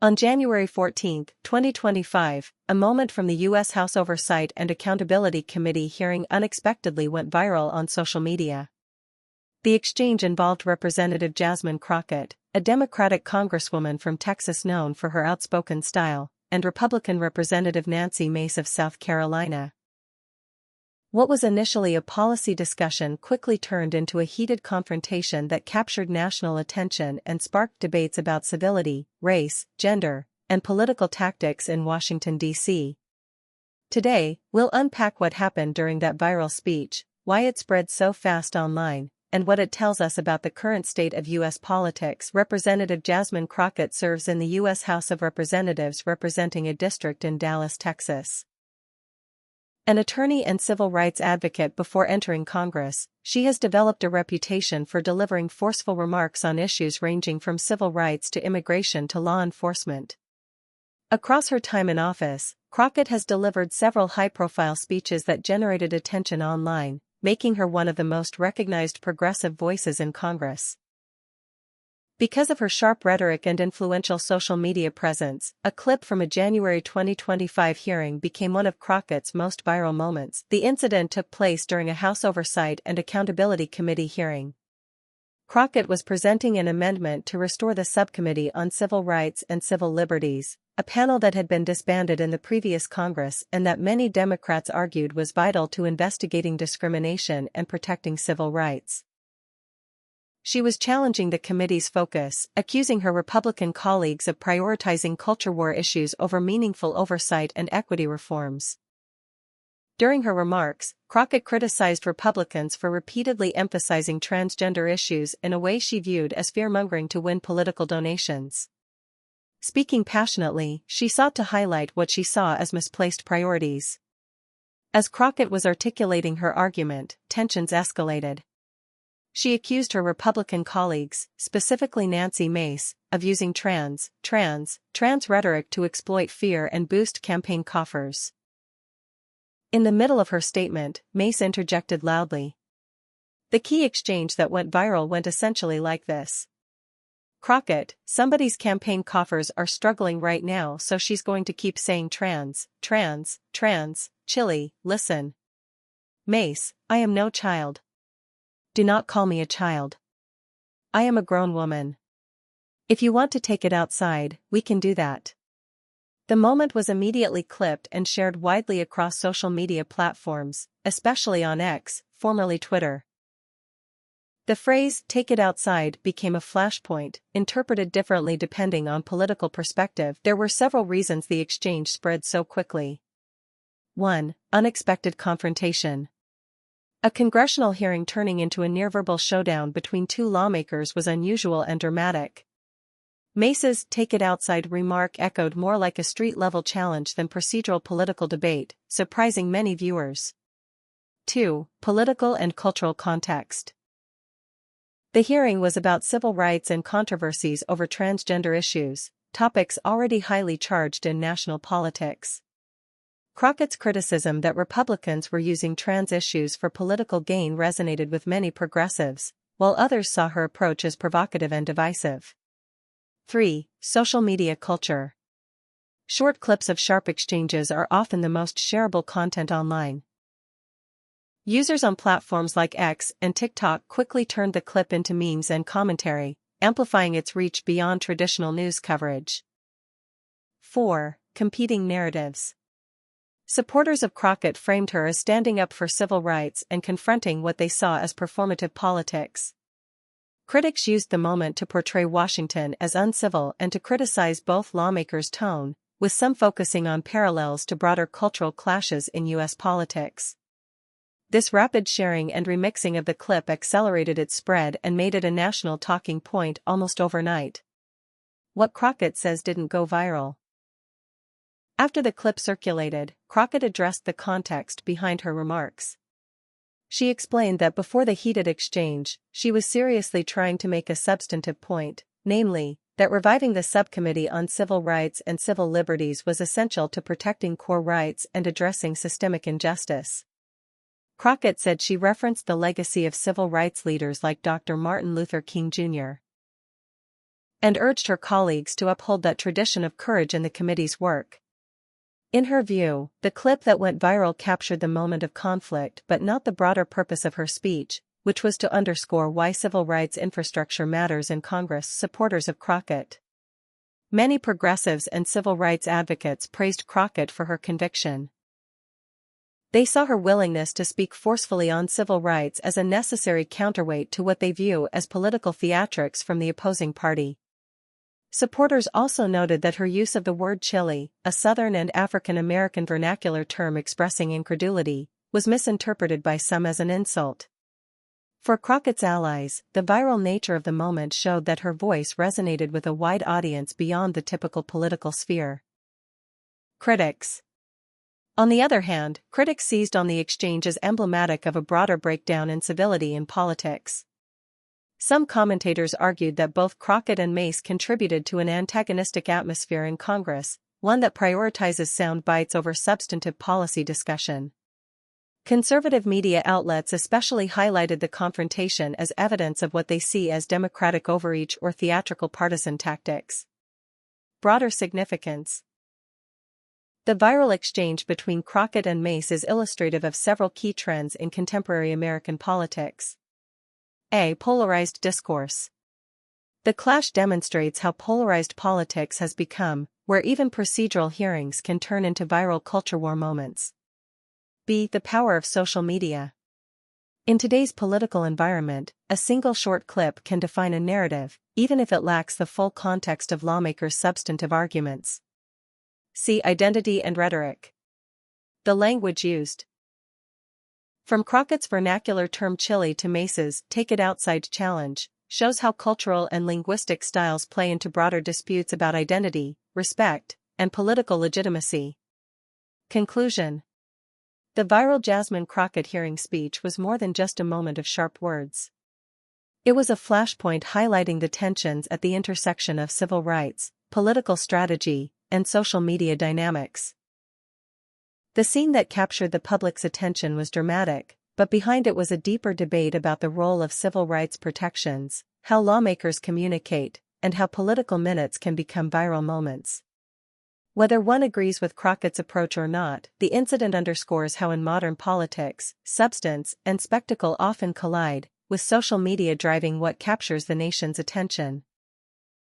On January 14, 2025, a moment from the U.S. House Oversight and Accountability Committee hearing unexpectedly went viral on social media. The exchange involved Representative Jasmine Crockett, a Democratic congresswoman from Texas known for her outspoken style, and Republican Representative Nancy Mace of South Carolina. What was initially a policy discussion quickly turned into a heated confrontation that captured national attention and sparked debates about civility, race, gender, and political tactics in Washington, D.C. Today, we'll unpack what happened during that viral speech, why it spread so fast online, and what it tells us about the current state of U.S. politics. Representative Jasmine Crockett serves in the U.S. House of Representatives representing a district in Dallas, Texas. An attorney and civil rights advocate before entering Congress, she has developed a reputation for delivering forceful remarks on issues ranging from civil rights to immigration to law enforcement. Across her time in office, Crockett has delivered several high-profile speeches that generated attention online, making her one of the most recognized progressive voices in Congress. Because of her sharp rhetoric and influential social media presence, a clip from a January 2025 hearing became one of Crockett's most viral moments. The incident took place during a House Oversight and Accountability Committee hearing. Crockett was presenting an amendment to restore the Subcommittee on Civil Rights and Civil Liberties, a panel that had been disbanded in the previous Congress and that many Democrats argued was vital to investigating discrimination and protecting civil rights. She was challenging the committee's focus, accusing her Republican colleagues of prioritizing culture war issues over meaningful oversight and equity reforms. During her remarks, Crockett criticized Republicans for repeatedly emphasizing transgender issues in a way she viewed as fear-mongering to win political donations. Speaking passionately, she sought to highlight what she saw as misplaced priorities. As Crockett was articulating her argument, tensions escalated. She accused her Republican colleagues, specifically Nancy Mace, of using trans rhetoric to exploit fear and boost campaign coffers. In the middle of her statement, Mace interjected loudly. The key exchange that went viral went essentially like this. Crockett, somebody's campaign coffers are struggling right now, so she's going to keep saying trans. Chili, listen. Mace, I am no child. Do not call me a child. I am a grown woman. If you want to take it outside, we can do that. The moment was immediately clipped and shared widely across social media platforms, especially on X, formerly Twitter. The phrase, "take it outside," became a flashpoint, interpreted differently depending on political perspective. There were several reasons the exchange spread so quickly. 1. Unexpected confrontation. A congressional hearing turning into a near-verbal showdown between two lawmakers was unusual and dramatic. Mace's "take it outside" remark echoed more like a street-level challenge than procedural political debate, surprising many viewers. 2. Political and cultural context. The hearing was about civil rights and controversies over transgender issues, topics already highly charged in national politics. Crockett's criticism that Republicans were using trans issues for political gain resonated with many progressives, while others saw her approach as provocative and divisive. 3. Social media culture. Short clips of sharp exchanges are often the most shareable content online. Users on platforms like X and TikTok quickly turned the clip into memes and commentary, amplifying its reach beyond traditional news coverage. 4. Competing narratives. Supporters of Crockett framed her as standing up for civil rights and confronting what they saw as performative politics. Critics used the moment to portray Washington as uncivil and to criticize both lawmakers' tone, with some focusing on parallels to broader cultural clashes in U.S. politics. This rapid sharing and remixing of the clip accelerated its spread and made it a national talking point almost overnight. What Crockett says didn't go viral. After the clip circulated, Crockett addressed the context behind her remarks. She explained that before the heated exchange, she was seriously trying to make a substantive point, namely, that reviving the Subcommittee on Civil Rights and Civil Liberties was essential to protecting core rights and addressing systemic injustice. Crockett said she referenced the legacy of civil rights leaders like Dr. Martin Luther King Jr. and urged her colleagues to uphold that tradition of courage in the committee's work. In her view, the clip that went viral captured the moment of conflict but not the broader purpose of her speech, which was to underscore why civil rights infrastructure matters in Congress. Supporters of Crockett. Many progressives and civil rights advocates praised Crockett for her conviction. They saw her willingness to speak forcefully on civil rights as a necessary counterweight to what they view as political theatrics from the opposing party. Supporters also noted that her use of the word chili, a Southern and African American vernacular term expressing incredulity, was misinterpreted by some as an insult. For Crockett's allies, the viral nature of the moment showed that her voice resonated with a wide audience beyond the typical political sphere. Critics. On the other hand, critics seized on the exchange as emblematic of a broader breakdown in civility in politics. Some commentators argued that both Crockett and Mace contributed to an antagonistic atmosphere in Congress, one that prioritizes sound bites over substantive policy discussion. Conservative media outlets especially highlighted the confrontation as evidence of what they see as democratic overreach or theatrical partisan tactics. Broader significance. The viral exchange between Crockett and Mace is illustrative of several key trends in contemporary American politics. A. Polarized discourse. The clash demonstrates how polarized politics has become, where even procedural hearings can turn into viral culture war moments. B. The power of social media. In today's political environment, a single short clip can define a narrative, even if it lacks the full context of lawmakers' substantive arguments. C. Identity and rhetoric. The language used. From Crockett's vernacular term chili to Mace's take it outside challenge, shows how cultural and linguistic styles play into broader disputes about identity, respect, and political legitimacy. Conclusion. The viral Jasmine Crockett hearing speech was more than just a moment of sharp words. It was a flashpoint highlighting the tensions at the intersection of civil rights, political strategy, and social media dynamics. The scene that captured the public's attention was dramatic, but behind it was a deeper debate about the role of civil rights protections, how lawmakers communicate, and how political minutes can become viral moments. Whether one agrees with Crockett's approach or not, the incident underscores how in modern politics, substance and spectacle often collide, with social media driving what captures the nation's attention.